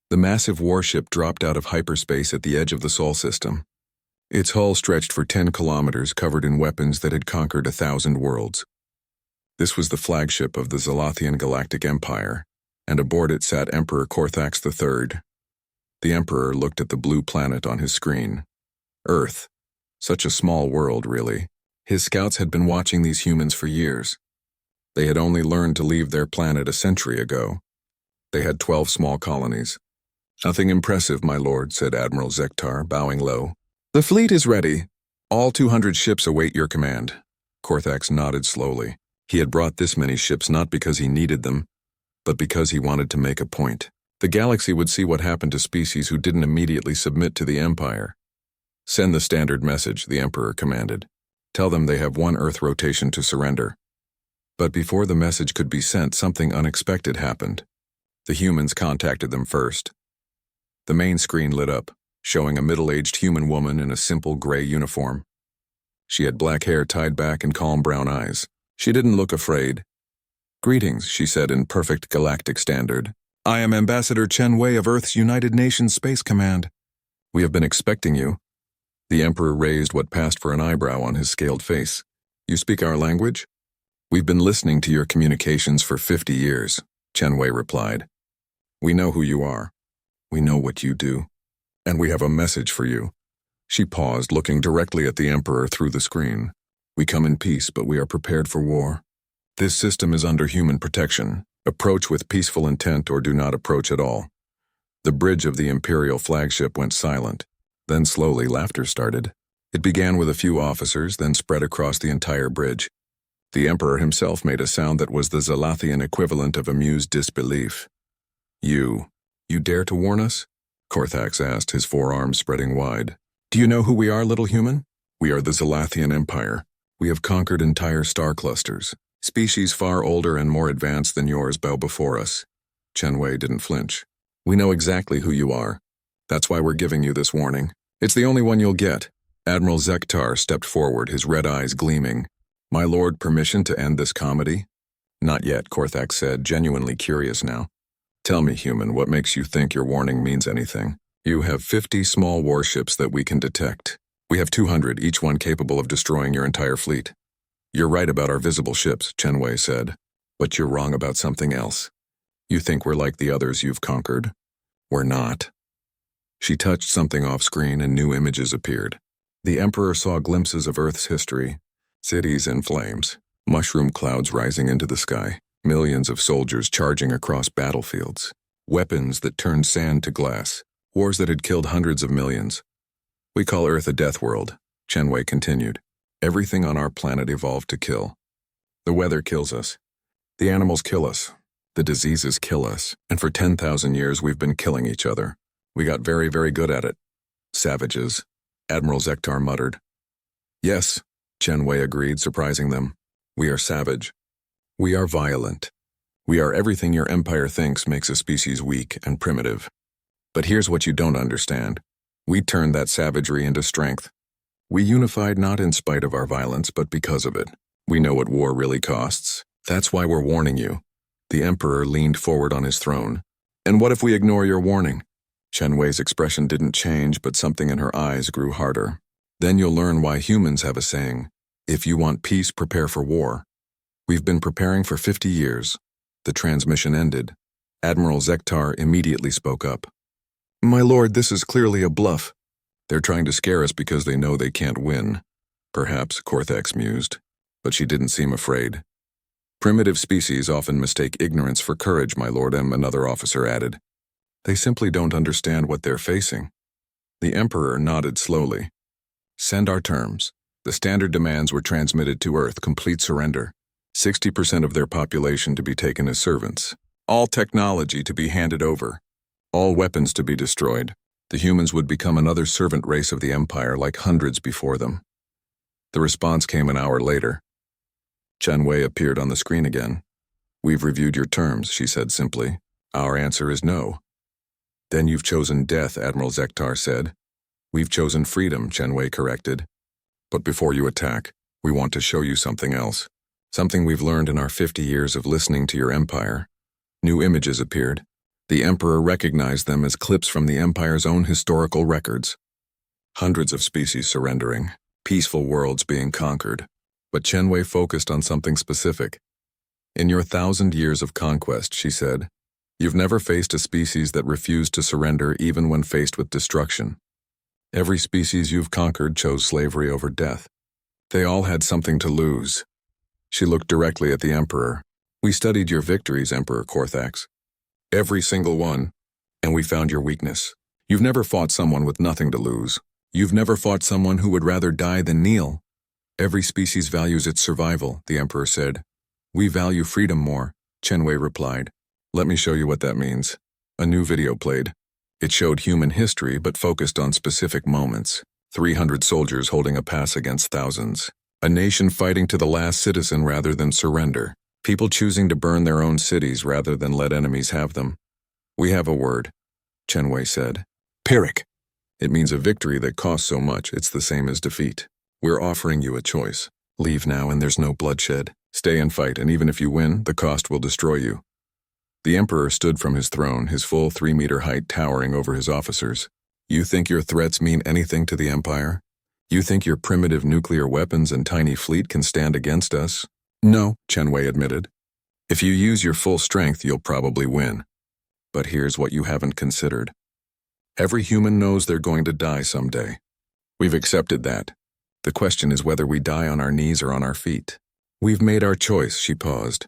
The massive warship dropped out of hyperspace at the edge of the Sol system. Its hull stretched for 10 kilometers, covered in weapons that had conquered 1,000 worlds. This was the flagship of the Zalathian Galactic Empire, and aboard it sat Emperor Korthax III. The Emperor looked at the blue planet on his screen. Earth. Such a small world, really. His scouts had been watching these humans for years. They had only learned to leave their planet a century ago. They had 12 small colonies. "Nothing impressive, my lord," said Admiral Zektar, bowing low. "The fleet is ready. All 200 ships await your command." Korthax nodded slowly. He had brought this many ships not because he needed them, but because he wanted to make a point. The galaxy would see what happened to species who didn't immediately submit to the Empire. "Send the standard message," the Emperor commanded. "Tell them they have one Earth rotation to surrender." But before the message could be sent, something unexpected happened. The humans contacted them first. The main screen lit up, showing a middle-aged human woman in a simple gray uniform. She had black hair tied back and calm brown eyes. She didn't look afraid. "Greetings," she said in perfect galactic standard. "I am Ambassador Chen Wei of Earth's United Nations Space Command. We have been expecting you." The Emperor raised what passed for an eyebrow on his scaled face. "You speak our language?" "We've been listening to your communications for 50 years, Chen Wei replied. "We know who you are. We know what you do. And we have a message for you." She paused, looking directly at the Emperor through the screen. "We come in peace, but we are prepared for war. This system is under human protection. Approach with peaceful intent or do not approach at all." The bridge of the Imperial flagship went silent. Then slowly laughter started. It began with a few officers, then spread across the entire bridge. The Emperor himself made a sound that was the Zalathian equivalent of amused disbelief. You dare to warn us?" Korthax asked, his forearms spreading wide. "Do you know who we are, little human? We are the Zalathian Empire. We have conquered entire star clusters. Species far older and more advanced than yours bow before us." Chen Wei didn't flinch. "We know exactly who you are. That's why we're giving you this warning. It's the only one you'll get." Admiral Zektar stepped forward, his red eyes gleaming. "My lord, permission to end this comedy?" "Not yet," Korthax said, genuinely curious now. "Tell me, human, what makes you think your warning means anything? You have 50 small warships that we can detect. We have 200, each one capable of destroying your entire fleet." "You're right about our visible ships," Chen Wei said. "But you're wrong about something else. You think we're like the others you've conquered. We're not." She touched something off-screen and new images appeared. The Emperor saw glimpses of Earth's history. Cities in flames, mushroom clouds rising into the sky, millions of soldiers charging across battlefields, weapons that turned sand to glass, wars that had killed hundreds of millions. "We call Earth a death world," Chen Wei continued. "Everything on our planet evolved to kill. The weather kills us. The animals kill us. The diseases kill us. And for 10,000 years we've been killing each other. We got very, very good at it." "Savages," Admiral Zektar muttered. "Yes," Chen Wei agreed, surprising them. "We are savage. We are violent. We are everything your empire thinks makes a species weak and primitive. But here's what you don't understand. We turned that savagery into strength. We unified not in spite of our violence, but because of it. We know what war really costs. That's why we're warning you." The Emperor leaned forward on his throne. "And what if we ignore your warning?" Chen Wei's expression didn't change, but something in her eyes grew harder. "Then you'll learn why humans have a saying, 'If you want peace, prepare for war.' We've been preparing for 50 years. The transmission ended. Admiral Zektar immediately spoke up. "My lord, this is clearly a bluff. They're trying to scare us because they know they can't win." "Perhaps," Korthax mused, but she didn't seem afraid. "Primitive species often mistake ignorance for courage, my lord," another officer added. "They simply don't understand what they're facing." The Emperor nodded slowly. "Send our terms. The standard demands were transmitted to Earth: complete surrender. 60% of their population to be taken as servants. All technology to be handed over. All weapons to be destroyed. The humans would become another servant race of the Empire like hundreds before them." The response came an hour later. Chen Wei appeared on the screen again. "We've reviewed your terms," she said simply. "Our answer is no." "Then you've chosen death," Admiral Zektar said. "We've chosen freedom," Chen Wei corrected. "But before you attack, we want to show you something else. Something we've learned in our 50 years of listening to your empire." New images appeared. The Emperor recognized them as clips from the Empire's own historical records. Hundreds of species surrendering, peaceful worlds being conquered. But Chen Wei focused on something specific. In your 1,000 years of conquest, she said, you've never faced a species that refused to surrender even when faced with destruction. Every species you've conquered chose slavery over death. They all had something to lose. She looked directly at the Emperor. We studied your victories, Emperor Korthax. Every single one. And we found your weakness. You've never fought someone with nothing to lose. You've never fought someone who would rather die than kneel. Every species values its survival, the Emperor said. We value freedom more, Chen Wei replied. Let me show you what that means. A new video played. It showed human history but focused on specific moments. 300 soldiers holding a pass against thousands. A nation fighting to the last citizen rather than surrender. People choosing to burn their own cities rather than let enemies have them. We have a word, Chen Wei said. Pyrrhic. It means a victory that costs so much it's the same as defeat. We're offering you a choice. Leave now and there's no bloodshed. Stay and fight, and even if you win, the cost will destroy you. The Emperor stood from his throne, his full 3-meter height towering over his officers. You think your threats mean anything to the Empire? You think your primitive nuclear weapons and tiny fleet can stand against us? No, Chen Wei admitted. If you use your full strength, you'll probably win. But here's what you haven't considered. Every human knows they're going to die someday. We've accepted that. The question is whether we die on our knees or on our feet. We've made our choice, she paused.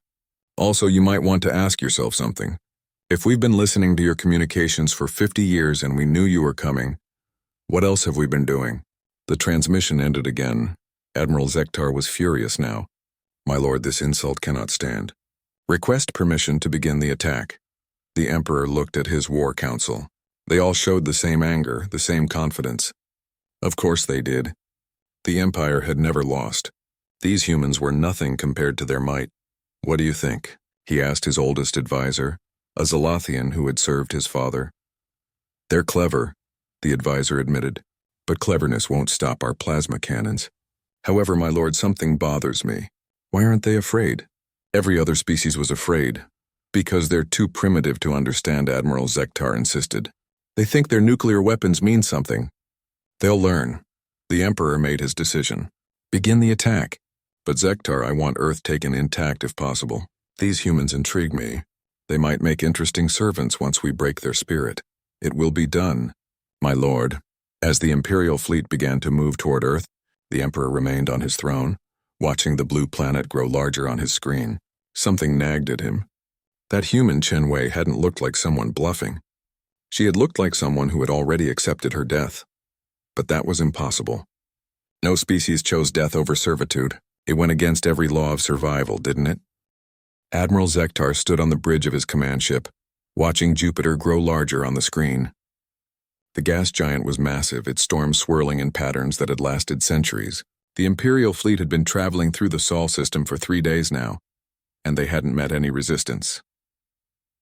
Also, you might want to ask yourself something. If we've been listening to your communications for 50 years and we knew you were coming, what else have we been doing? The transmission ended again. Admiral Zektar was furious now. My lord, this insult cannot stand. Request permission to begin the attack. The Emperor looked at his war council. They all showed the same anger, the same confidence. Of course they did. The Empire had never lost. These humans were nothing compared to their might. What do you think? He asked his oldest advisor, a Zalathian who had served his father. They're clever, the advisor admitted, but cleverness won't stop our plasma cannons. However, my lord, something bothers me. Why aren't they afraid? Every other species was afraid. Because they're too primitive to understand, Admiral Zektar insisted. They think their nuclear weapons mean something. They'll learn. The Emperor made his decision. Begin the attack. But Zektar, I want Earth taken intact if possible. These humans intrigue me. They might make interesting servants once we break their spirit. It will be done, my lord. As the Imperial fleet began to move toward Earth, the Emperor remained on his throne, watching the blue planet grow larger on his screen. Something nagged at him. That human Chen Wei hadn't looked like someone bluffing. She had looked like someone who had already accepted her death. But that was impossible. No species chose death over servitude. It went against every law of survival, didn't it? Admiral Zektar stood on the bridge of his command ship, watching Jupiter grow larger on the screen. The gas giant was massive, its storm swirling in patterns that had lasted centuries. The Imperial fleet had been traveling through the Sol system for 3 days now, and they hadn't met any resistance.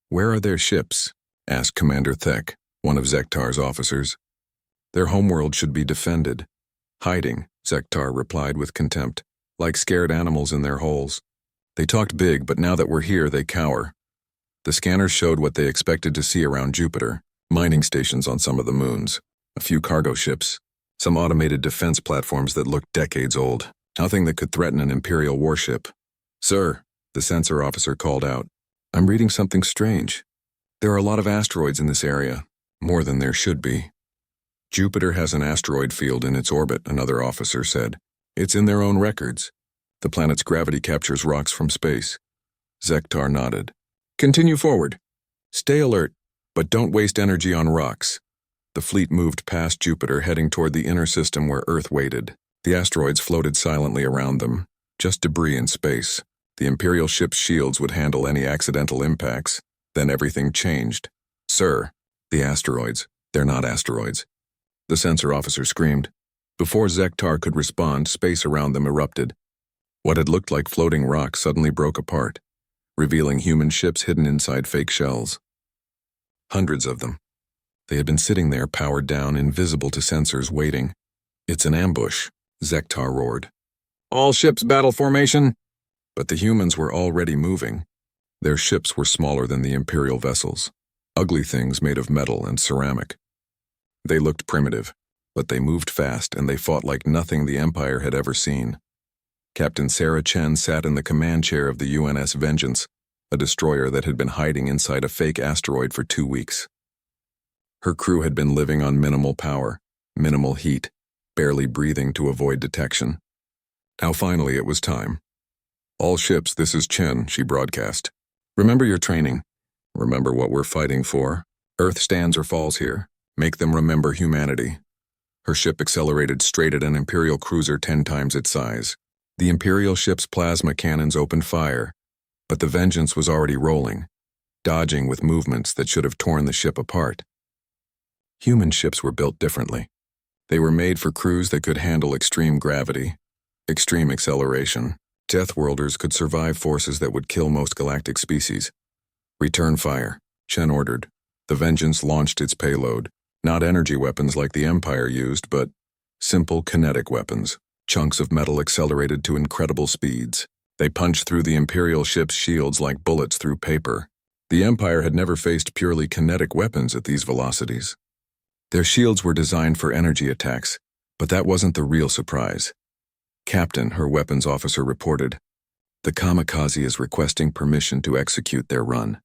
Where are their ships? Asked Commander Thek, one of Zektar's officers. Their homeworld should be defended. Hiding, Zektar replied with contempt, like scared animals in their holes. They talked big, but now that we're here, they cower. The scanners showed what they expected to see around Jupiter, mining stations on some of the moons, a few cargo ships, some automated defense platforms that looked decades old, nothing that could threaten an Imperial warship. Sir, the sensor officer called out, I'm reading something strange. There are a lot of asteroids in this area, more than there should be. Jupiter has an asteroid field in its orbit, another officer said. It's in their own records. The planet's gravity captures rocks from space. Zektar nodded. Continue forward. Stay alert, but don't waste energy on rocks. The fleet moved past Jupiter, heading toward the inner system where Earth waited. The asteroids floated silently around them, just debris in space. The Imperial ship's shields would handle any accidental impacts. Then everything changed. Sir, the asteroids, they're not asteroids. The sensor officer screamed. Before Zektar could respond, space around them erupted. What had looked like floating rocks suddenly broke apart, revealing human ships hidden inside fake shells. Hundreds of them. They had been sitting there, powered down, invisible to sensors, waiting. It's an ambush, Zektar roared. All ships battle formation. But the humans were already moving. Their ships were smaller than the Imperial vessels. ugly things made of metal and ceramic. They looked primitive, but they moved fast and they fought like nothing the Empire had ever seen. Captain Sarah Chen sat in the command chair of the UNS Vengeance, a destroyer that had been hiding inside a fake asteroid for 2 weeks. Her crew had been living on minimal power, minimal heat, barely breathing to avoid detection. Now finally it was time. "All ships, this is Chen," she broadcast. "Remember your training. Remember what we're fighting for. Earth stands or falls here. Make them remember humanity." Her ship accelerated straight at an Imperial cruiser 10 times its size. The Imperial ship's plasma cannons opened fire, but the Vengeance was already rolling, dodging with movements that should have torn the ship apart. Human ships were built differently. They were made for crews that could handle extreme gravity, extreme acceleration. Deathworlders could survive forces that would kill most galactic species. "Return fire," Chen ordered. The Vengeance launched its payload, not energy weapons like the Empire used, but simple kinetic weapons. Chunks of metal accelerated to incredible speeds. They punched through the Imperial ship's shields like bullets through paper. The Empire had never faced purely kinetic weapons at these velocities. Their shields were designed for energy attacks, but that wasn't the real surprise. "Captain," her weapons officer reported, "the kamikaze is requesting permission to execute their run."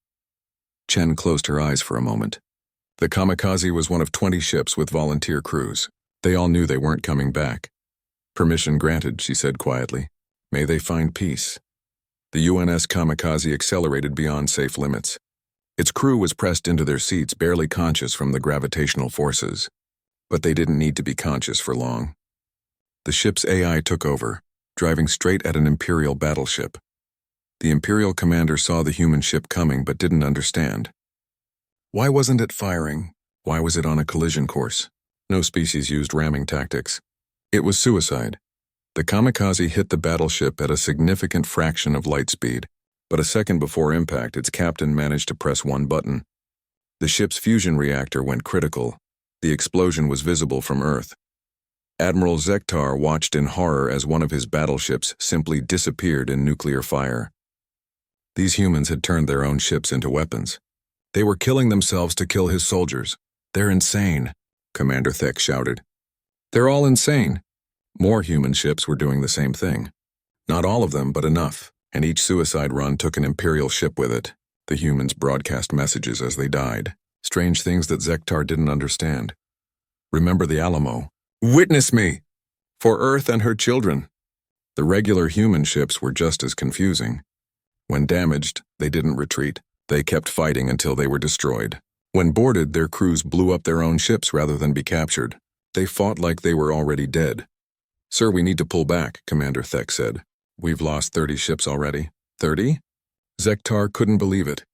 Chen closed her eyes for a moment. The kamikaze was one of 20 ships with volunteer crews. They all knew they weren't coming back. "Permission granted," she said quietly. "May they find peace." The UNS kamikaze accelerated beyond safe limits. Its crew was pressed into their seats, barely conscious from the gravitational forces. But they didn't need to be conscious for long. The ship's AI took over, driving straight at an Imperial battleship. The Imperial commander saw the human ship coming but didn't understand. Why wasn't it firing? Why was it on a collision course? No species used ramming tactics. It was suicide. The kamikaze hit the battleship at a significant fraction of light speed, but a second before impact, its captain managed to press one button. The ship's fusion reactor went critical. The explosion was visible from Earth. Admiral Zektar watched in horror as one of his battleships simply disappeared in nuclear fire. These humans had turned their own ships into weapons. They were killing themselves to kill his soldiers. "They're insane," Commander Thek shouted. "They're all insane." More human ships were doing the same thing. Not all of them, but enough, and each suicide run took an Imperial ship with it. The humans broadcast messages as they died, strange things that Zektar didn't understand. "Remember the Alamo. Witness me! For Earth and her children." The regular human ships were just as confusing. When damaged, they didn't retreat. They kept fighting until they were destroyed. When boarded, their crews blew up their own ships rather than be captured. They fought like they were already dead. "Sir, we need to pull back," Commander Thek said. "We've lost 30 ships already." 30? Zektar couldn't believe it.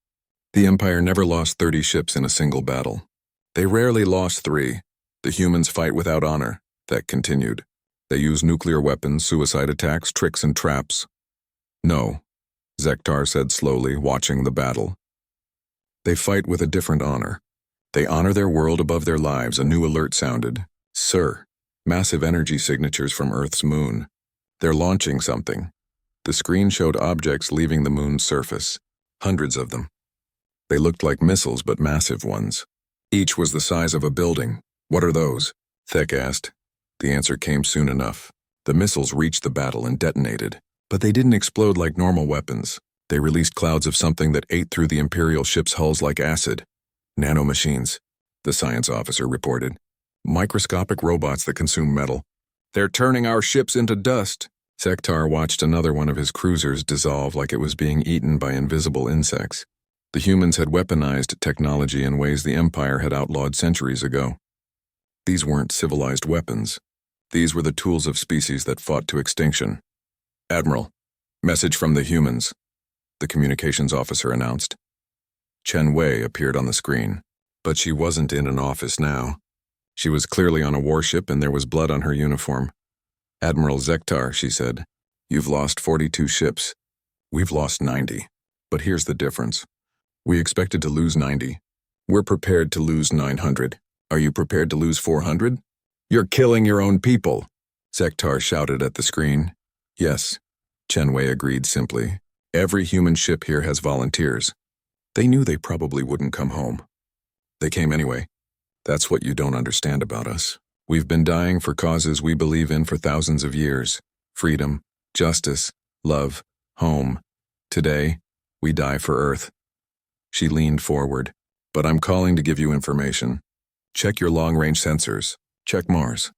The Empire never lost 30 ships in a single battle. They rarely lost 3. The humans fight without honor, Thek continued. They use nuclear weapons, suicide attacks, tricks, and traps. "No," Zektar said slowly, watching the battle. "They fight with a different honor. They honor their world above their lives." A new alert sounded. "Sir, massive energy signatures from Earth's moon. They're launching something." The screen showed objects leaving the moon's surface. Hundreds of them. They looked like missiles, but massive ones. Each was the size of a building. "What are those?" Thek asked. The answer came soon enough. The missiles reached the battle and detonated. But they didn't explode like normal weapons. They released clouds of something that ate through the Imperial ship's hulls like acid. "Nanomachines," the science officer reported. "Microscopic robots that consume metal. They're turning our ships into dust." Zektar watched another one of his cruisers dissolve like it was being eaten by invisible insects. The humans had weaponized technology in ways the Empire had outlawed centuries ago. These weren't civilized weapons. These were the tools of species that fought to extinction. "Admiral, message from the humans," the communications officer announced. Chen Wei appeared on the screen, but she wasn't in an office now. She was clearly on a warship and there was blood on her uniform. "Admiral Zektar," she said, "you've lost 42 ships. We've lost 90. But here's the difference. We expected to lose 90. We're prepared to lose 900. Are you prepared to lose 400? You're killing your own people," Zektar shouted at the screen. "Yes," Chen Wei agreed simply. "Every human ship here has volunteers. They knew they probably wouldn't come home. They came anyway. That's what you don't understand about us. We've been dying for causes we believe in for thousands of years. Freedom, justice, love, home. Today, we die for Earth. She leaned forward. But I'm calling to give you information. Check your long-range sensors. Check Mars.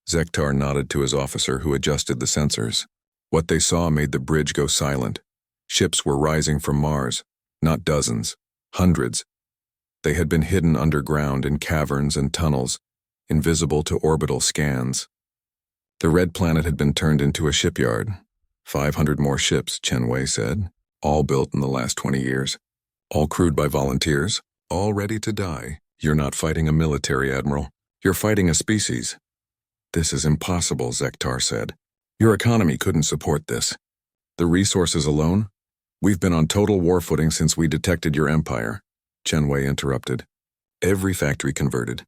Zektar nodded to his officer who adjusted the sensors. What they saw made the bridge go silent. Ships were rising from Mars. Not dozens. Hundreds. They had been hidden underground in caverns and tunnels, invisible to orbital scans. The red planet had been turned into a shipyard. 500 more ships, Chen Wei said, all built in the last 20 years. All crewed by volunteers, all ready to die. You're not fighting a military, Admiral. You're fighting a species. This is impossible, Zektar said. Your economy couldn't support this. The resources alone? We've been on total war footing since we detected your empire. Chen Wei interrupted. Every factory converted.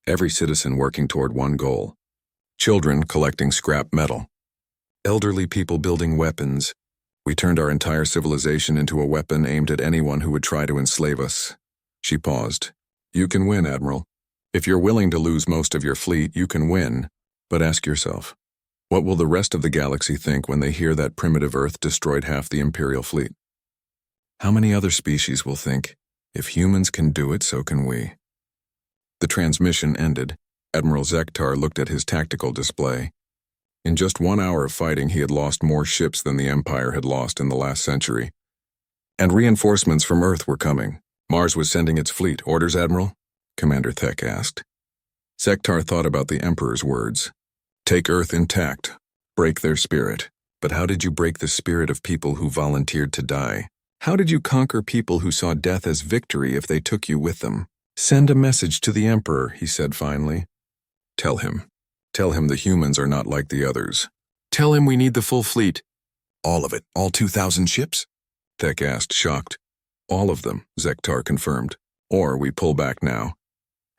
Every citizen working toward one goal. Children collecting scrap metal. Elderly people building weapons. We turned our entire civilization into a weapon aimed at anyone who would try to enslave us. She paused. You can win, Admiral. If you're willing to lose most of your fleet, you can win. But ask yourself, what will the rest of the galaxy think when they hear that primitive Earth destroyed half the Imperial fleet? How many other species will think, if humans can do it, so can we? The transmission ended. Admiral Zektar looked at his tactical display. In just 1 hour of fighting, he had lost more ships than the Empire had lost in the last century. And reinforcements from Earth were coming. Mars was sending its fleet. Orders, Admiral? Commander Thek asked. Zektar thought about the Emperor's words. Take Earth intact. Break their spirit. But how did you break the spirit of people who volunteered to die? How did you conquer people who saw death as victory if they took you with them? Send a message to the Emperor, he said finally. Tell him. Tell him the humans are not like the others. Tell him we need the full fleet. All of it? All 2,000 ships? Thek asked, shocked. All of them, Zektar confirmed. Or we pull back now.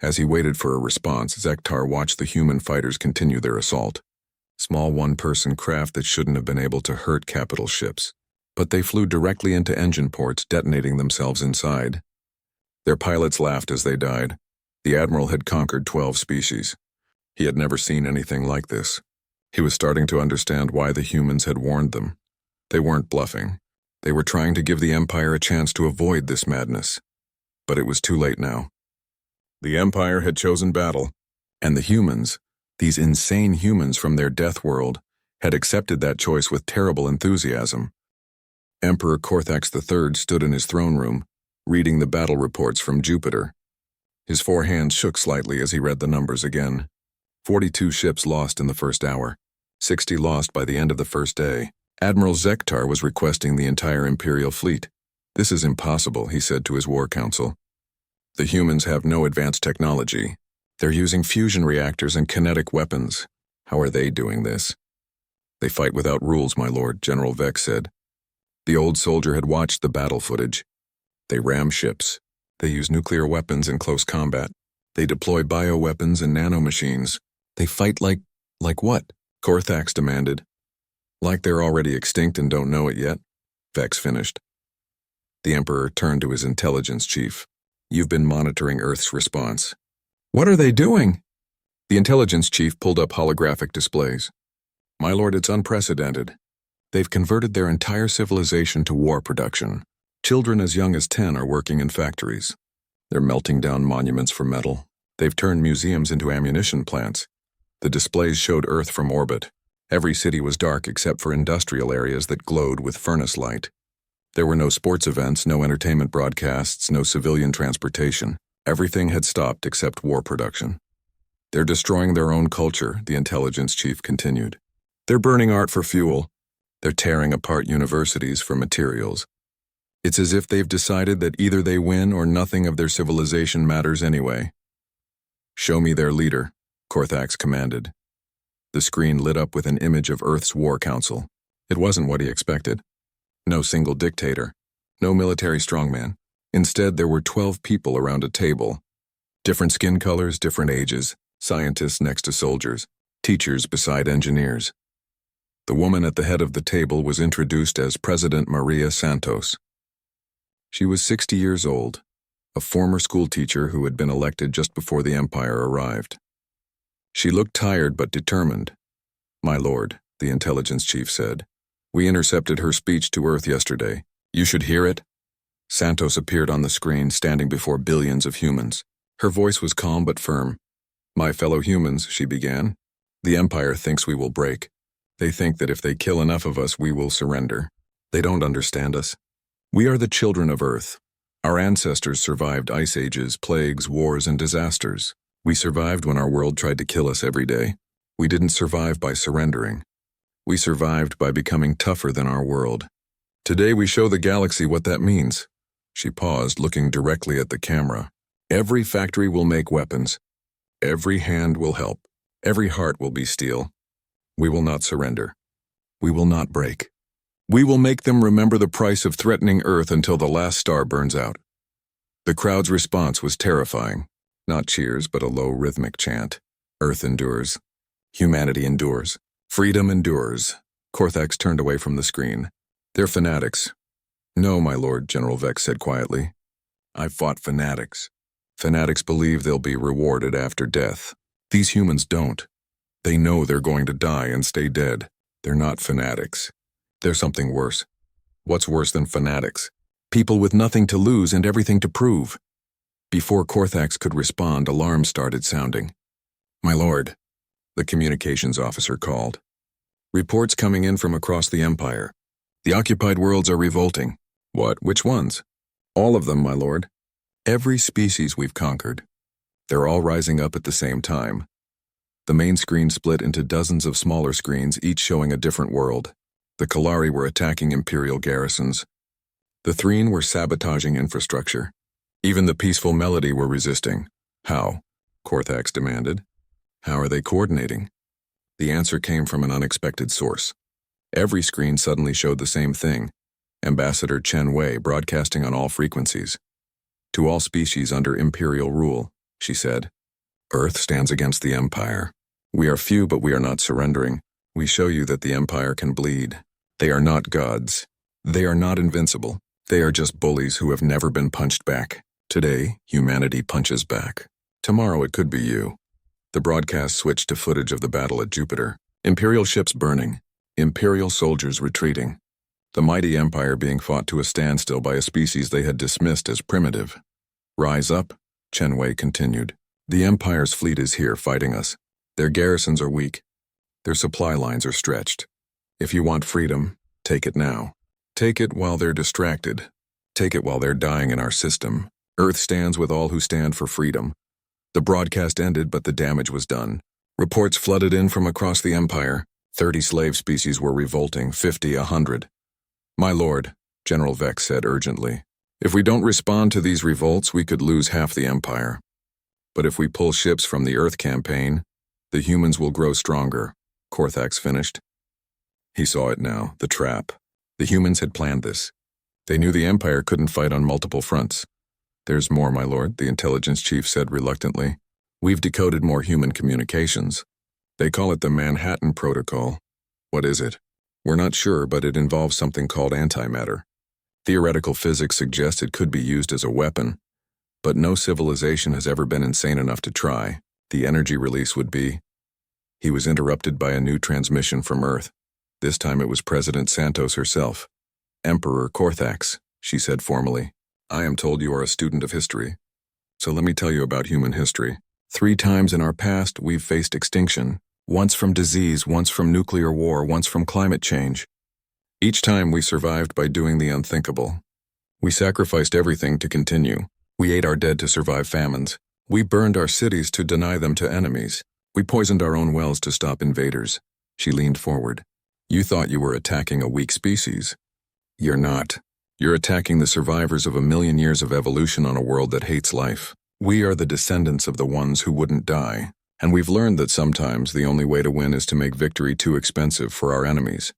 As he waited for a response, Zektar watched the human fighters continue their assault. Small one-person craft that shouldn't have been able to hurt capital ships. But they flew directly into engine ports, detonating themselves inside. Their pilots laughed as they died. The Admiral had conquered 12 species. He had never seen anything like this. He was starting to understand why the humans had warned them. They weren't bluffing. They were trying to give the Empire a chance to avoid this madness. But it was too late now. The Empire had chosen battle, and the humans, these insane humans from their death world, had accepted that choice with terrible enthusiasm. Emperor Korthax III stood in his throne room, reading the battle reports from Jupiter. His 4 hands shook slightly as he read the numbers again. 42 ships lost in the first hour, 60 lost by the end of the first day. Admiral Zektar was requesting the entire Imperial fleet. This is impossible, he said to his war council. The humans have no advanced technology. They're using fusion reactors and kinetic weapons. How are they doing this? They fight without rules, my lord, General Vex said. The old soldier had watched the battle footage. They ram ships. They use nuclear weapons in close combat. They deploy bioweapons and nanomachines. They fight like what? Korthax demanded. Like they're already extinct and don't know it yet, Vex finished. The Emperor turned to his intelligence chief. You've been monitoring Earth's response. What are they doing? The intelligence chief pulled up holographic displays. My lord, it's unprecedented. They've converted their entire civilization to war production. Children as young as 10 are working in factories. They're melting down monuments for metal. They've turned museums into ammunition plants. The displays showed Earth from orbit. Every city was dark except for industrial areas that glowed with furnace light. There were no sports events, no entertainment broadcasts, no civilian transportation. Everything had stopped except war production. They're destroying their own culture, the intelligence chief continued. They're burning art for fuel. They're tearing apart universities for materials. It's as if they've decided that either they win or nothing of their civilization matters anyway. Show me their leader, Korthax commanded. The screen lit up with an image of Earth's war council. It wasn't what he expected. No single dictator. No military strongman. Instead, there were 12 people around a table. Different skin colors, different ages. Scientists next to soldiers. Teachers beside engineers. The woman at the head of the table was introduced as President Maria Santos. She was 60 years old, a former schoolteacher who had been elected just before the Empire arrived. She looked tired but determined. "My lord," the intelligence chief said, "we intercepted her speech to Earth yesterday. You should hear it." Santos appeared on the screen, standing before billions of humans. Her voice was calm but firm. "My fellow humans," she began, "the Empire thinks we will break. They think that if they kill enough of us, we will surrender. They don't understand us. We are the children of Earth. Our ancestors survived ice ages, plagues, wars, and disasters. We survived when our world tried to kill us every day. We didn't survive by surrendering. We survived by becoming tougher than our world. Today we show the galaxy what that means." She paused, looking directly at the camera. "Every factory will make weapons. Every hand will help. Every heart will be steel. We will not surrender. We will not break. We will make them remember the price of threatening Earth until the last star burns out." The crowd's response was terrifying. Not cheers, but a low rhythmic chant. Earth endures. Humanity endures. Freedom endures. Korthax turned away from the screen. "They're fanatics." "No, my lord," General Vex said quietly. "I've fought fanatics. Fanatics believe they'll be rewarded after death. These humans don't. They know they're going to die and stay dead. They're not fanatics. They're something worse." "What's worse than fanatics?" "People with nothing to lose and everything to prove." Before Korthax could respond, alarms started sounding. "My lord," the communications officer called. "Reports coming in from across the Empire. The occupied worlds are revolting." "What? Which ones?" "All of them, my lord. Every species we've conquered. They're all rising up at the same time." The main screen split into dozens of smaller screens, each showing a different world. The Kalari were attacking Imperial garrisons. The Threen were sabotaging infrastructure. Even the peaceful Melody were resisting. "How?" Korthax demanded. "How are they coordinating?" The answer came from an unexpected source. Every screen suddenly showed the same thing. Ambassador Chen Wei broadcasting on all frequencies. "To all species under Imperial rule," she said. "Earth stands against the Empire. We are few, but we are not surrendering. We show you that the Empire can bleed. They are not gods. They are not invincible. They are just bullies who have never been punched back. Today, humanity punches back. Tomorrow it could be you." The broadcast switched to footage of the battle at Jupiter. Imperial ships burning. Imperial soldiers retreating. The mighty Empire being fought to a standstill by a species they had dismissed as primitive. "Rise up," Chen Wei continued. "The Empire's fleet is here fighting us. Their garrisons are weak. Their supply lines are stretched. If you want freedom, take it now. Take it while they're distracted. Take it while they're dying in our system. Earth stands with all who stand for freedom." The broadcast ended, but the damage was done. Reports flooded in from across the Empire. 30 slave species were revolting, 50, 100. "My lord," General Vex said urgently, "if we don't respond to these revolts, we could lose half the Empire. But if we pull ships from the Earth campaign, the humans will grow stronger." Korthax finished. He saw it now, the trap. The humans had planned this. They knew the Empire couldn't fight on multiple fronts. "There's more, my lord," the intelligence chief said reluctantly. "We've decoded more human communications. They call it the Manhattan Protocol. What is it? We're not sure, but it involves something called antimatter. Theoretical physics suggests it could be used as a weapon, but no civilization has ever been insane enough to try. The energy release would be..." He was interrupted by a new transmission from Earth. This time it was President Santos herself. "Emperor Korthax," she said formally, "I am told you are a student of history. So let me tell you about human history. 3 times in our past, we've faced extinction. Once from disease, once from nuclear war, once from climate change. Each time we survived by doing the unthinkable. We sacrificed everything to continue. We ate our dead to survive famines. We burned our cities to deny them to enemies. We poisoned our own wells to stop invaders." She leaned forward. "You thought you were attacking a weak species. You're not. You're attacking the survivors of 1,000,000 years of evolution on a world that hates life. We are the descendants of the ones who wouldn't die. And we've learned that sometimes the only way to win is to make victory too expensive for our enemies."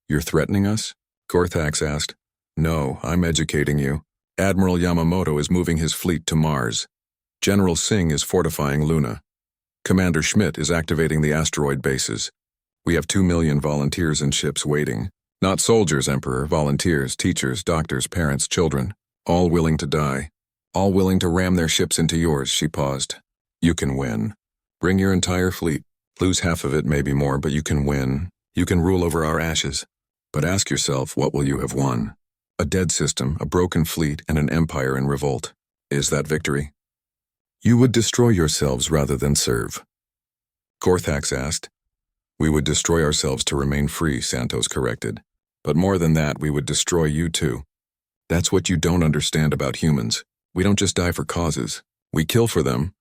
"You're threatening us?" Korthax asked. "No, I'm educating you. Admiral Yamamoto is moving his fleet to Mars. General Singh is fortifying Luna. Commander Schmidt is activating the asteroid bases. We have 2 million volunteers in ships waiting. Not soldiers, Emperor, volunteers, teachers, doctors, parents, children, all willing to die. all willing to ram their ships into yours. She paused. You can win. Bring your entire fleet. Lose half of it, maybe more, but you can win. You can rule over our ashes. But ask yourself, what will you have won? A dead system, a broken fleet, and an empire in revolt. Is that victory? You would destroy yourselves rather than serve. Korthax asked. We would destroy ourselves to remain free, Santos corrected. But more than that, we would destroy you too. That's what you don't understand about humans. We don't just die for causes. We kill for them.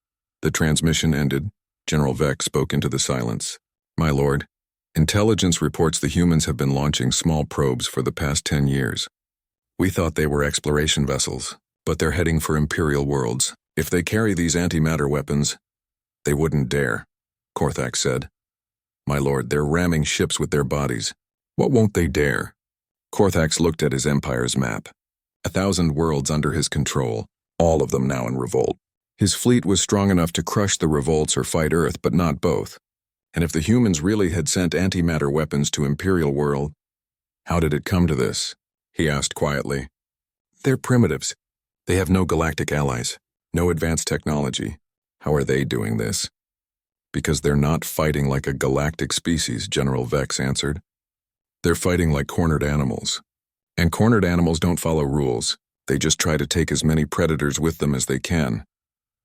The transmission ended. General Vex spoke into the silence. My lord, intelligence reports the humans have been launching small probes for the past 10 years. We thought they were exploration vessels, but they're heading for Imperial worlds. If they carry these antimatter weapons, they wouldn't dare, Korthax said. My lord, they're ramming ships with their bodies. What won't they dare? Korthax looked at his empire's map. 1,000 worlds under his control, all of them now in revolt. His fleet was strong enough to crush the revolts or fight Earth, but not both. And if the humans really had sent antimatter weapons to Imperial world, how did it come to this? He asked quietly. They're primitives. They have no galactic allies, no advanced technology. How are they doing this? Because they're not fighting like a galactic species, General Vex answered. They're fighting like cornered animals. And cornered animals don't follow rules. They just try to take as many predators with them as they can.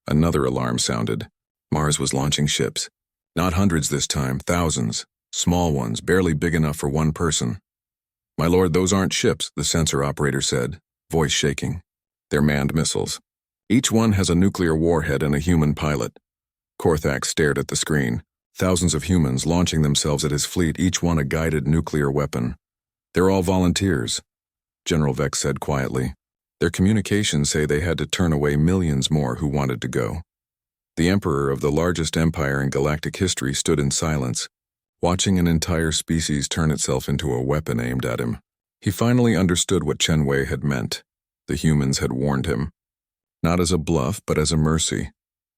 Another alarm sounded. Mars was launching ships. Not hundreds this time, thousands. Small ones, barely big enough for one person. My lord, those aren't ships, the sensor operator said, voice shaking. They're manned missiles. Each one has a nuclear warhead and a human pilot. Korthax stared at the screen. Thousands of humans launching themselves at his fleet, each one a guided nuclear weapon. They're all volunteers, General Vex said quietly. Their communications say they had to turn away millions more who wanted to go. The emperor of the largest empire in galactic history stood in silence, watching an entire species turn itself into a weapon aimed at him. He finally understood what Chen Wei had meant. The humans had warned him. Not as a bluff, but as a mercy.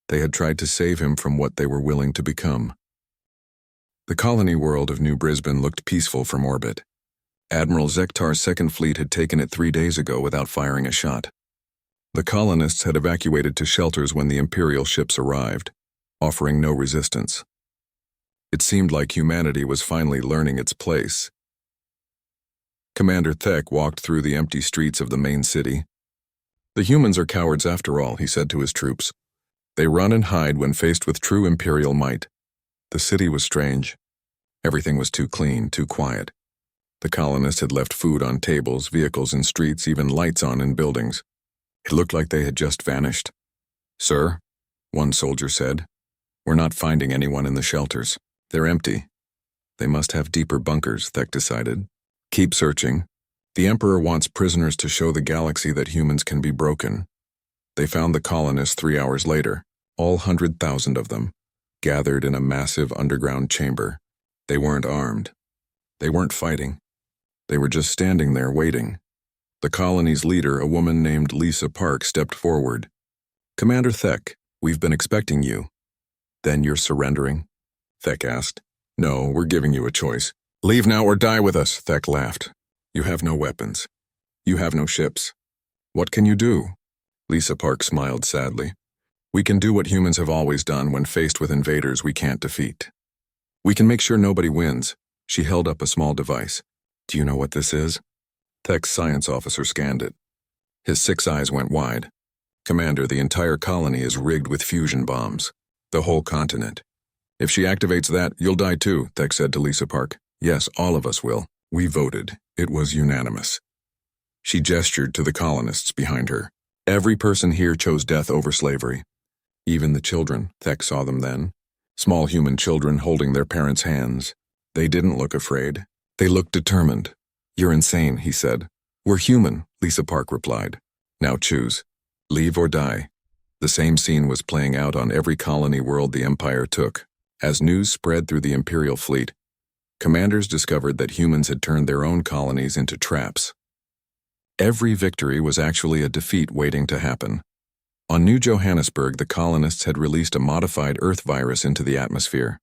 They had tried to save him from what they were willing to become. The colony world of New Brisbane looked peaceful from orbit. Admiral Zektar's second fleet had taken it 3 days ago without firing a shot. The colonists had evacuated to shelters when the Imperial ships arrived, offering no resistance. It seemed like humanity was finally learning its place. Commander Thek walked through the empty streets of the main city. The humans are cowards after all, he said to his troops. They run and hide when faced with true Imperial might. The city was strange. Everything was too clean, too quiet. The colonists had left food on tables, vehicles in streets, even lights on in buildings. It looked like they had just vanished. Sir, one soldier said, we're not finding anyone in the shelters. They're empty. They must have deeper bunkers, Thek decided. Keep searching. The Emperor wants prisoners to show the galaxy that humans can be broken. They found the colonists 3 hours later, all 100,000 of them, gathered in a massive underground chamber. They weren't armed. They weren't fighting. They were just standing there waiting. The colony's leader, a woman named Lisa Park, stepped forward. Commander Thek, we've been expecting you. Then you're surrendering? Thek asked. No, we're giving you a choice. Leave now or die with us, Thek laughed. You have no weapons. You have no ships. What can you do? Lisa Park smiled sadly. We can do what humans have always done when faced with invaders we can't defeat. We can make sure nobody wins. She held up a small device. Do you know what this is? Thek's science officer scanned it. His 6 eyes went wide. Commander, the entire colony is rigged with fusion bombs. The whole continent. If she activates that, you'll die too, Thek said to Lisa Park. Yes, all of us will. We voted. It was unanimous. She gestured to the colonists behind her. Every person here chose death over slavery. Even the children, Thek saw them then. Small human children holding their parents' hands. They didn't look afraid. They looked determined. You're insane, he said. We're human, Lisa Park replied. Now choose. Leave or die. The same scene was playing out on every colony world the Empire took. As news spread through the Imperial fleet, commanders discovered that humans had turned their own colonies into traps. Every victory was actually a defeat waiting to happen. On New Johannesburg, the colonists had released a modified Earth virus into the atmosphere.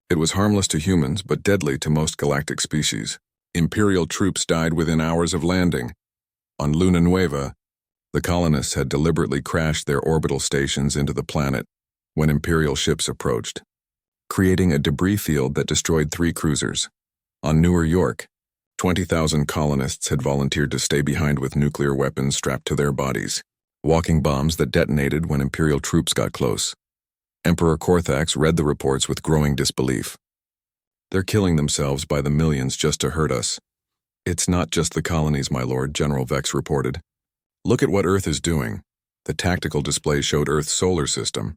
It was harmless to humans, but deadly to most galactic species. Imperial troops died within hours of landing. On Luna Nueva, The colonists had deliberately crashed their orbital stations into the planet when Imperial ships approached, creating a debris field that destroyed 3 cruisers. On Newer York, 20,000 colonists had volunteered to stay behind with nuclear weapons strapped to their bodies, walking bombs that detonated when Imperial troops got close. Emperor Korthax read the reports with growing disbelief. They're killing themselves by the millions just to hurt us. It's not just the colonies, my lord, General Vex reported. Look at what Earth is doing. The tactical display showed Earth's solar system.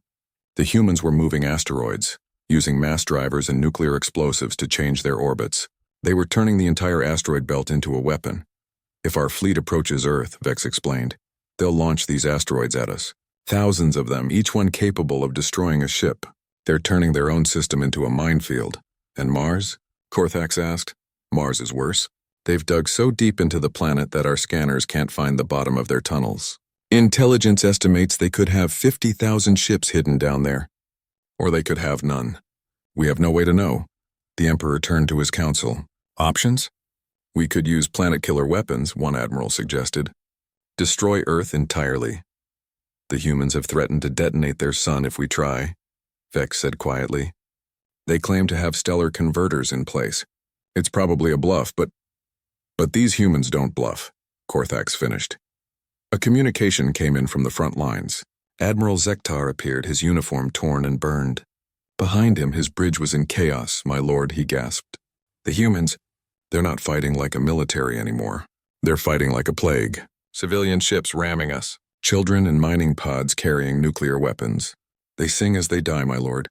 The humans were moving asteroids, using mass drivers and nuclear explosives to change their orbits. They were turning the entire asteroid belt into a weapon. If our fleet approaches Earth, Vex explained, they'll launch these asteroids at us. Thousands of them, each one capable of destroying a ship. They're turning their own system into a minefield. And Mars? Korthax asked. Mars is worse. They've dug so deep into the planet that our scanners can't find the bottom of their tunnels. Intelligence estimates they could have 50,000 ships hidden down there. Or they could have none. We have no way to know. The Emperor turned to his council. Options? We could use planet-killer weapons, one admiral suggested. Destroy Earth entirely. The humans have threatened to detonate their sun if we try, Vex said quietly. They claim to have stellar converters in place. It's probably a bluff, but these humans don't bluff, Korthax finished. A communication came in from the front lines. Admiral Zektar appeared, his uniform torn and burned. Behind him, his bridge was in chaos, my lord, he gasped. The humans, they're not fighting like a military anymore. They're fighting like a plague. Civilian ships ramming us. Children in mining pods carrying nuclear weapons. They sing as they die, my lord.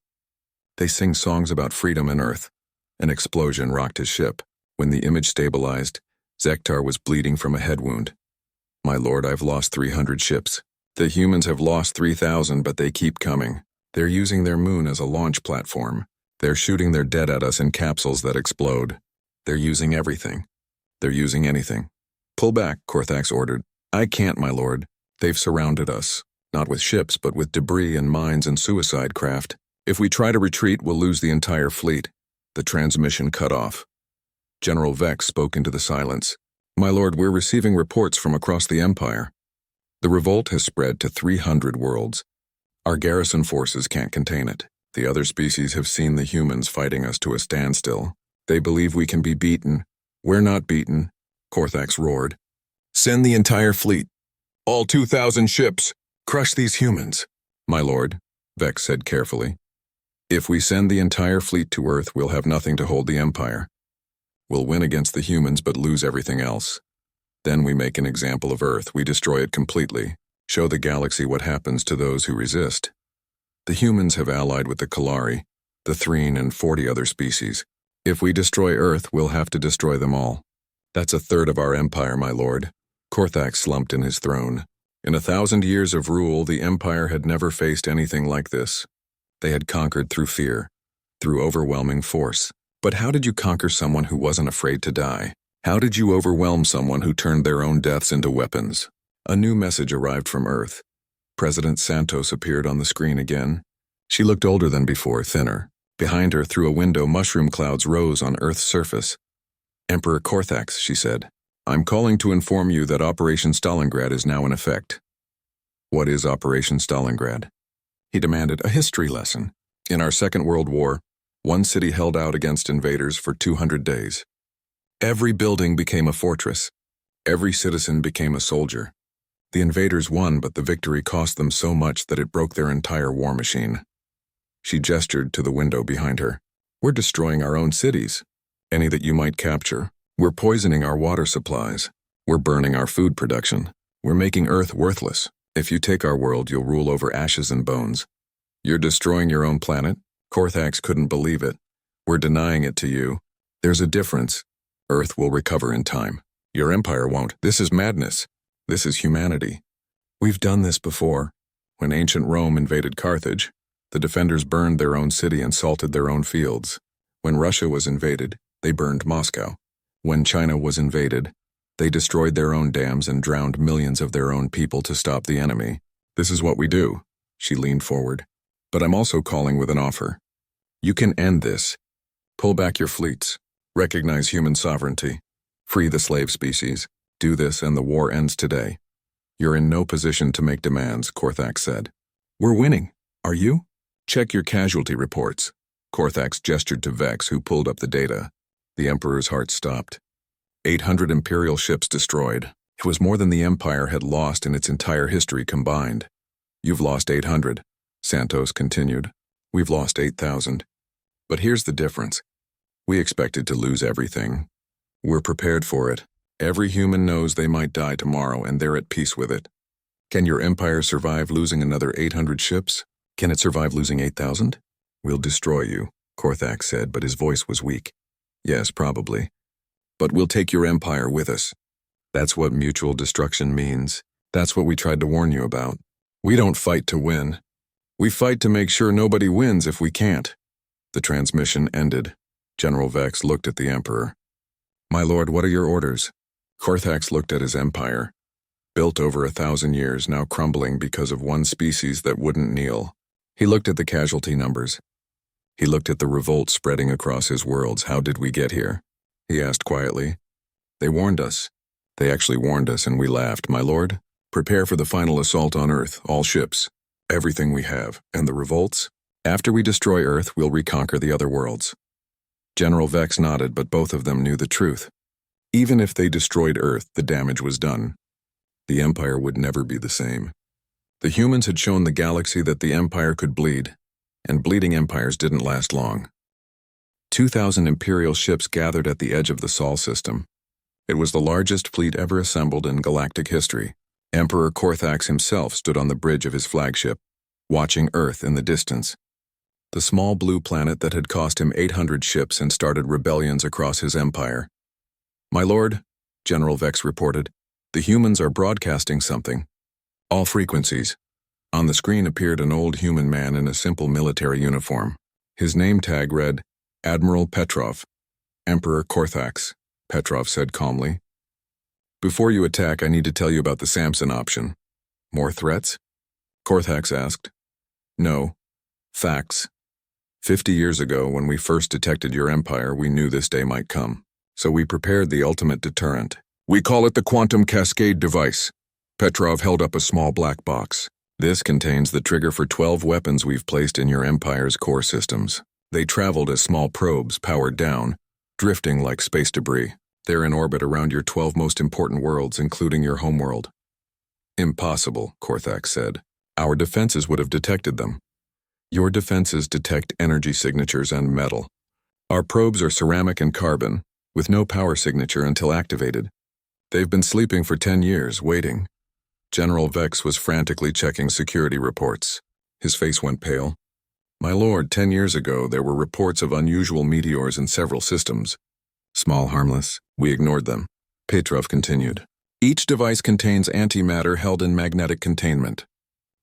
They sing songs about freedom and Earth. An explosion rocked his ship. When the image stabilized, Zektar was bleeding from a head wound. My lord, I've lost 300 ships. The humans have lost 3,000, but they keep coming. They're using their moon as a launch platform. They're shooting their dead at us in capsules that explode. They're using everything. They're using anything. Pull back, Korthax ordered. I can't, my lord. They've surrounded us. Not with ships, but with debris and mines and suicide craft. If we try to retreat, we'll lose the entire fleet. The transmission cut off. General Vex spoke into the silence. My lord, we're receiving reports from across the Empire. The revolt has spread to 300 worlds. Our garrison forces can't contain it. The other species have seen the humans fighting us to a standstill. They believe we can be beaten. We're not beaten, Korthax roared. Send the entire fleet. All 2,000 ships. Crush these humans. My lord, Vex said carefully. If we send the entire fleet to Earth, we'll have nothing to hold the Empire. We'll win against the humans but lose everything else. Then we make an example of Earth. We destroy it completely. Show the galaxy what happens to those who resist. The humans have allied with the Kalari, the Threen, and 40 other species. If we destroy Earth, we'll have to destroy them all. That's a third of our empire, my lord. Korthax slumped in his throne. In 1,000 years of rule, the Empire had never faced anything like this. They had conquered through fear, through overwhelming force. But how did you conquer someone who wasn't afraid to die? How did you overwhelm someone who turned their own deaths into weapons? A new message arrived from Earth. President Santos appeared on the screen again. She looked older than before, thinner. Behind her, through a window, mushroom clouds rose on Earth's surface. Emperor Korthax, she said, I'm calling to inform you that Operation Stalingrad is now in effect. What is Operation Stalingrad? He demanded a history lesson. In our Second World War, one city held out against invaders for 200 days. Every building became a fortress. Every citizen became a soldier. The invaders won, but the victory cost them so much that it broke their entire war machine. She gestured to the window behind her. We're destroying our own cities. Any that you might capture. We're poisoning our water supplies. We're burning our food production. We're making Earth worthless. If you take our world, you'll rule over ashes and bones. You're destroying your own planet? Korthax couldn't believe it. We're denying it to you. There's a difference. Earth will recover in time. Your empire won't. This is madness. This is humanity. We've done this before. When ancient Rome invaded Carthage, the defenders burned their own city and salted their own fields. When Russia was invaded, they burned Moscow. When China was invaded, they destroyed their own dams and drowned millions of their own people to stop the enemy. This is what we do. She leaned forward. But I'm also calling with an offer. You can end this. Pull back your fleets. Recognize human sovereignty. Free the slave species. Do this and the war ends today. You're in no position to make demands, Korthax said. We're winning. Are you? Check your casualty reports. Korthax gestured to Vex, who pulled up the data. The Emperor's heart stopped. 800 Imperial ships destroyed. It was more than the Empire had lost in its entire history combined. You've lost 800, Santos continued. We've lost 8,000. But here's the difference. We expected to lose everything. We're prepared for it. Every human knows they might die tomorrow, and they're at peace with it. Can your Empire survive losing another 800 ships? Can it survive losing 8,000? We'll destroy you, Korthax said, but his voice was weak. Yes, probably. But we'll take your Empire with us. That's what mutual destruction means. That's what we tried to warn you about. We don't fight to win. We fight to make sure nobody wins if we can't. The transmission ended. General Vex looked at the Emperor. My lord, what are your orders? Korthax looked at his empire. Built over 1,000 years, now crumbling because of one species that wouldn't kneel. He looked at the casualty numbers. He looked at the revolt spreading across his worlds. How did we get here? He asked quietly. They warned us. They actually warned us, and we laughed. My lord, prepare for the final assault on Earth, all ships, everything we have, and the revolts. After we destroy Earth, we'll reconquer the other worlds. General Vex nodded, but both of them knew the truth. Even if they destroyed Earth, the damage was done. The Empire would never be the same. The humans had shown the galaxy that the Empire could bleed, and bleeding empires didn't last long. 2,000 Imperial ships gathered at the edge of the Sol system. It was the largest fleet ever assembled in galactic history. Emperor Korthax himself stood on the bridge of his flagship, watching Earth in the distance. The small blue planet that had cost him 800 ships and started rebellions across his empire. My lord, General Vex reported, the humans are broadcasting something. All frequencies. On the screen appeared an old human man in a simple military uniform. His name tag read, Admiral Petrov. Emperor Korthax, Petrov said calmly. Before you attack, I need to tell you about the Samson option. More threats? Korthax asked. No. Facts. 50 years ago, when we first detected your empire, we knew this day might come. So we prepared the ultimate deterrent. We call it the Quantum Cascade Device. Petrov held up a small black box. This contains the trigger for 12 weapons we've placed in your empire's core systems. They traveled as small probes powered down, drifting like space debris. They're in orbit around your 12 most important worlds, including your homeworld. Impossible, Korthax said. Our defenses would have detected them. Your defenses detect energy signatures and metal. Our probes are ceramic and carbon, with no power signature until activated. They've been sleeping for 10 years, waiting. General Vex was frantically checking security reports. His face went pale. My lord, 10 years ago, there were reports of unusual meteors in several systems. Small, harmless. We ignored them. Petrov continued. Each device contains antimatter held in magnetic containment.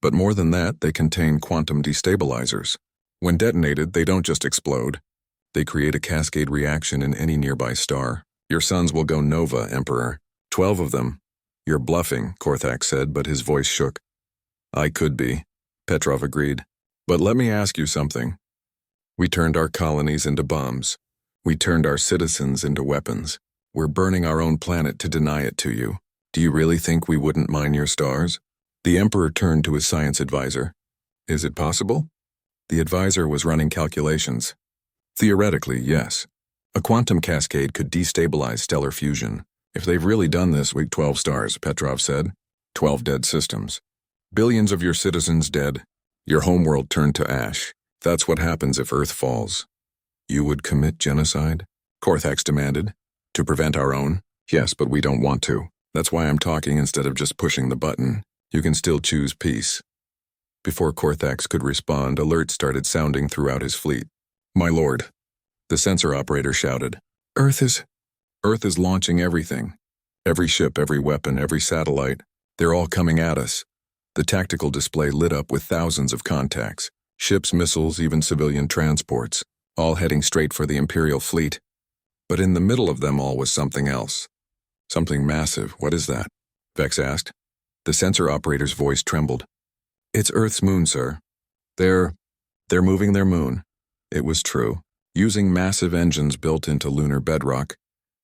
But more than that, they contain quantum destabilizers. When detonated, they don't just explode. They create a cascade reaction in any nearby star. Your sons will go nova, Emperor. 12 of them. You're bluffing, Korthax said, but his voice shook. I could be, Petrov agreed. But let me ask you something. We turned our colonies into bombs. We turned our citizens into weapons. We're burning our own planet to deny it to you. Do you really think we wouldn't mine your stars? The Emperor turned to his science advisor. Is it possible? The advisor was running calculations. Theoretically, yes. A quantum cascade could destabilize stellar fusion. If they've really done this, we've 12 stars, Petrov said. 12 dead systems. Billions of your citizens dead. Your homeworld turned to ash. That's what happens if Earth falls. You would commit genocide? Korthax demanded. To prevent our own? Yes, but we don't want to. That's why I'm talking instead of just pushing the button. You can still choose peace. Before Korthax could respond, alerts started sounding throughout his fleet. My lord, the sensor operator shouted. Earth is launching everything. Every ship, every weapon, every satellite. They're all coming at us. The tactical display lit up with thousands of contacts. Ships, missiles, even civilian transports. All heading straight for the Imperial fleet. But in the middle of them all was something else. Something massive. What is that? Vex asked. The sensor operator's voice trembled. It's Earth's moon, sir. They're moving their moon. It was true. Using massive engines built into lunar bedrock,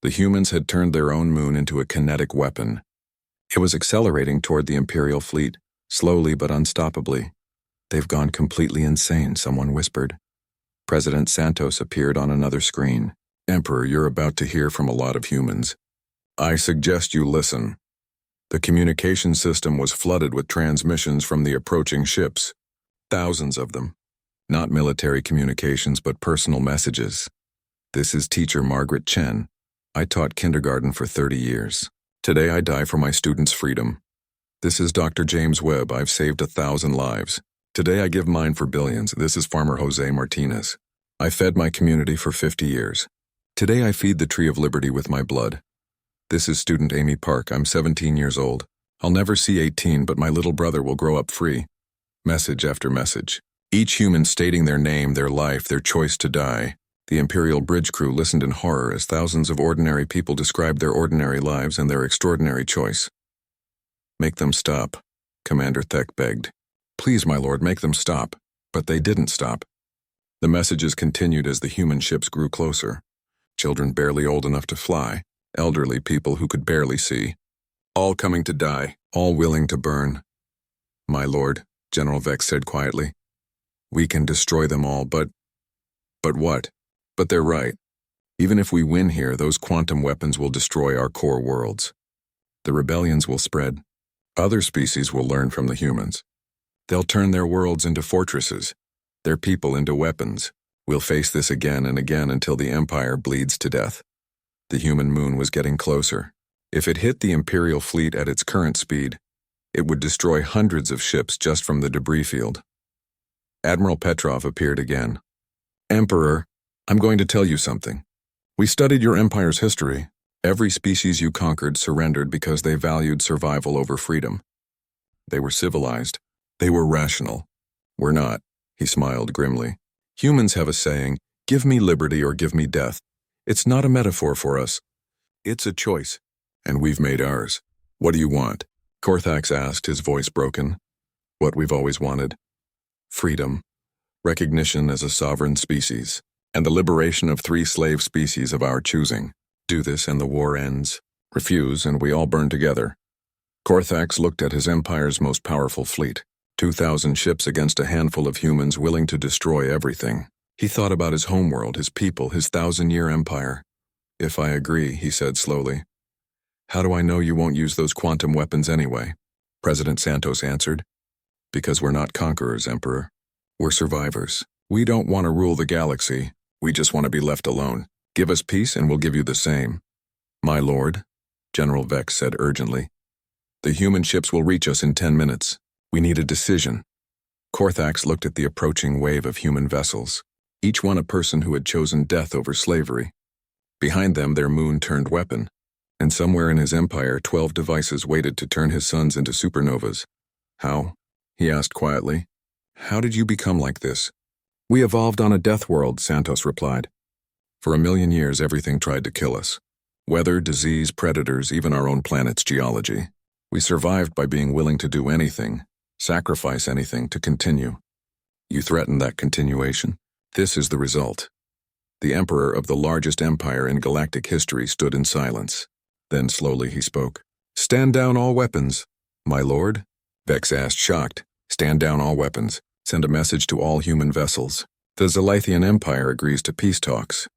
the humans had turned their own moon into a kinetic weapon. It was accelerating toward the Imperial fleet, slowly but unstoppably. "They've gone completely insane," someone whispered. President Santos appeared on another screen. "Emperor, you're about to hear from a lot of humans. I suggest you listen." The communication system was flooded with transmissions from the approaching ships. Thousands of them. Not military communications, but personal messages. "This is teacher Margaret Chen. I taught kindergarten for 30 years. Today I die for my students' freedom. This is Dr. James Webb. I've saved 1,000 lives. Today I give mine for billions. This is Farmer Jose Martinez. I fed my community for 50 years. Today I feed the tree of liberty with my blood. This is student Amy Park. I'm 17 years old. I'll never see 18, but my little brother will grow up free." Message after message. Each human stating their name, their life, their choice to die. The Imperial bridge crew listened in horror as thousands of ordinary people described their ordinary lives and their extraordinary choice. "Make them stop," Commander Thek begged. "Please, my lord, make them stop." But they didn't stop. The messages continued as the human ships grew closer. Children barely old enough to fly, elderly people who could barely see. All coming to die, all willing to burn. "My lord," General Vex said quietly, "we can destroy them all, but what? But they're right. Even if we win here, those quantum weapons will destroy our core worlds. The rebellions will spread. Other species will learn from the humans. They'll turn their worlds into fortresses, their people into weapons. We'll face this again and again until the Empire bleeds to death." The human moon was getting closer. If it hit the Imperial fleet at its current speed, it would destroy hundreds of ships just from the debris field. Admiral Petrov appeared again. "Emperor, I'm going to tell you something. We studied your empire's history. Every species you conquered surrendered because they valued survival over freedom. They were civilized. They were rational. We're not," he smiled grimly. "Humans have a saying, 'Give me liberty or give me death.' It's not a metaphor for us. It's a choice. And we've made ours. What do you want?" Korthax asked, his voice broken. "What we've always wanted. Freedom. Recognition as a sovereign species. And the liberation of 3 slave species of our choosing. Do this and the war ends. Refuse and we all burn together." Korthax looked at his empire's most powerful fleet. 2,000 ships against a handful of humans willing to destroy everything. He thought about his homeworld, his people, his 1,000-year empire. "If I agree," he said slowly. "How do I know you won't use those quantum weapons anyway?" President Santos answered. "Because we're not conquerors, Emperor. We're survivors. We don't want to rule the galaxy. We just want to be left alone. Give us peace and we'll give you the same." "My lord," General Vex said urgently, "the human ships will reach us in 10 minutes. We need a decision." Korthax looked at the approaching wave of human vessels, each one a person who had chosen death over slavery. Behind them their moon-turned weapon, and somewhere in his empire 12 devices waited to turn his suns into supernovas. "How?" he asked quietly. "How did you become like this?" "We evolved on a death world," Santos replied. "For 1,000,000 years everything tried to kill us. Weather, disease, predators, even our own planet's geology. We survived by being willing to do anything, sacrifice anything to continue. You threaten that continuation. This is the result." The emperor of the largest empire in galactic history stood in silence. Then slowly he spoke. "Stand down all weapons." "My lord?" Vex asked, shocked. "Stand down all weapons. Send a message to all human vessels. The Zalathian Empire agrees to peace talks."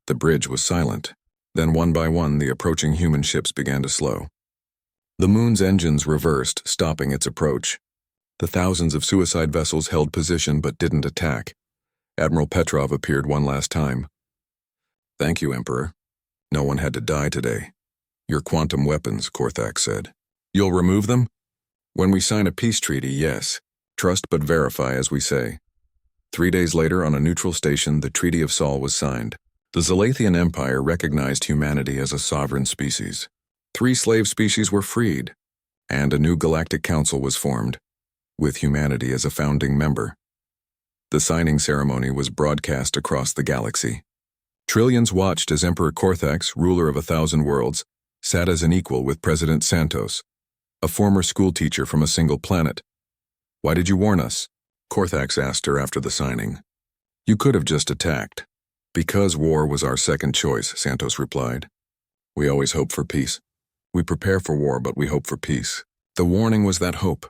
The bridge was silent. Then one by one the approaching human ships began to slow. The moon's engines reversed, stopping its approach. The thousands of suicide vessels held position but didn't attack. Admiral Petrov appeared one last time. "Thank you, Emperor. No one had to die today." "Your quantum weapons," Korthax said. "You'll remove them?" "When we sign a peace treaty, yes. Trust but verify, as we say." 3 days later, on a neutral station, the Treaty of Sol was signed. The Zalathian Empire recognized humanity as a sovereign species. 3 slave species were freed, and a new galactic council was formed, with humanity as a founding member. The signing ceremony was broadcast across the galaxy. Trillions watched as Emperor Korthax, ruler of 1,000 worlds, sat as an equal with President Santos, a former schoolteacher from a single planet. "Why did you warn us?" Korthax asked her after the signing. "You could have just attacked." "Because war was our second choice," Santos replied. "We always hope for peace. We prepare for war, but we hope for peace. The warning was that hope.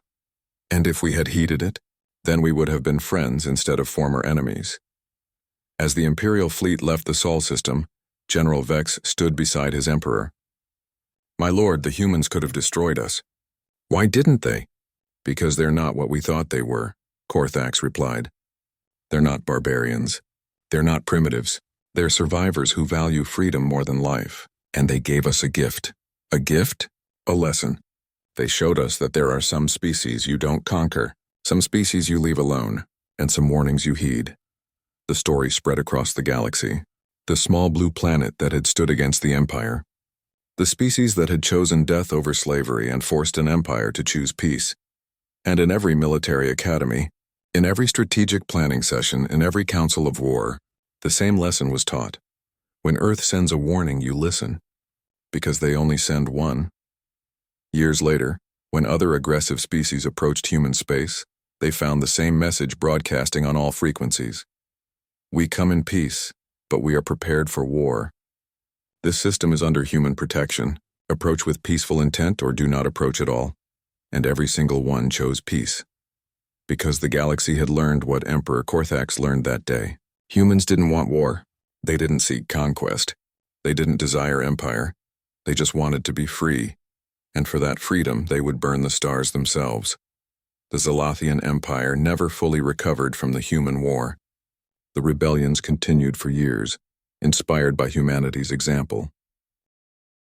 And if we had heeded it, then we would have been friends instead of former enemies. As the Imperial fleet left the Sol system, General Vex stood beside his Emperor. "My lord, the humans could have destroyed us." "Why didn't they?" "Because they're not what we thought they were," Korthax replied. "They're not barbarians. They're not primitives. They're survivors who value freedom more than life. And they gave us a gift." "A gift?" "A lesson. They showed us that there are some species you don't conquer, some species you leave alone, and some warnings you heed." The story spread across the galaxy, the small blue planet that had stood against the Empire, the species that had chosen death over slavery and forced an empire to choose peace. And in every military academy, in every strategic planning session, in every council of war, the same lesson was taught. When Earth sends a warning, you listen, because they only send one. Years later, when other aggressive species approached human space, they found the same message broadcasting on all frequencies. "We come in peace, but we are prepared for war. This system is under human protection. Approach with peaceful intent or do not approach at all." And every single one chose peace. Because the galaxy had learned what Emperor Korthax learned that day. Humans didn't want war. They didn't seek conquest. They didn't desire empire. They just wanted to be free. And for that freedom, they would burn the stars themselves. The Zalathian Empire never fully recovered from the human war. The rebellions continued for years, inspired by humanity's example.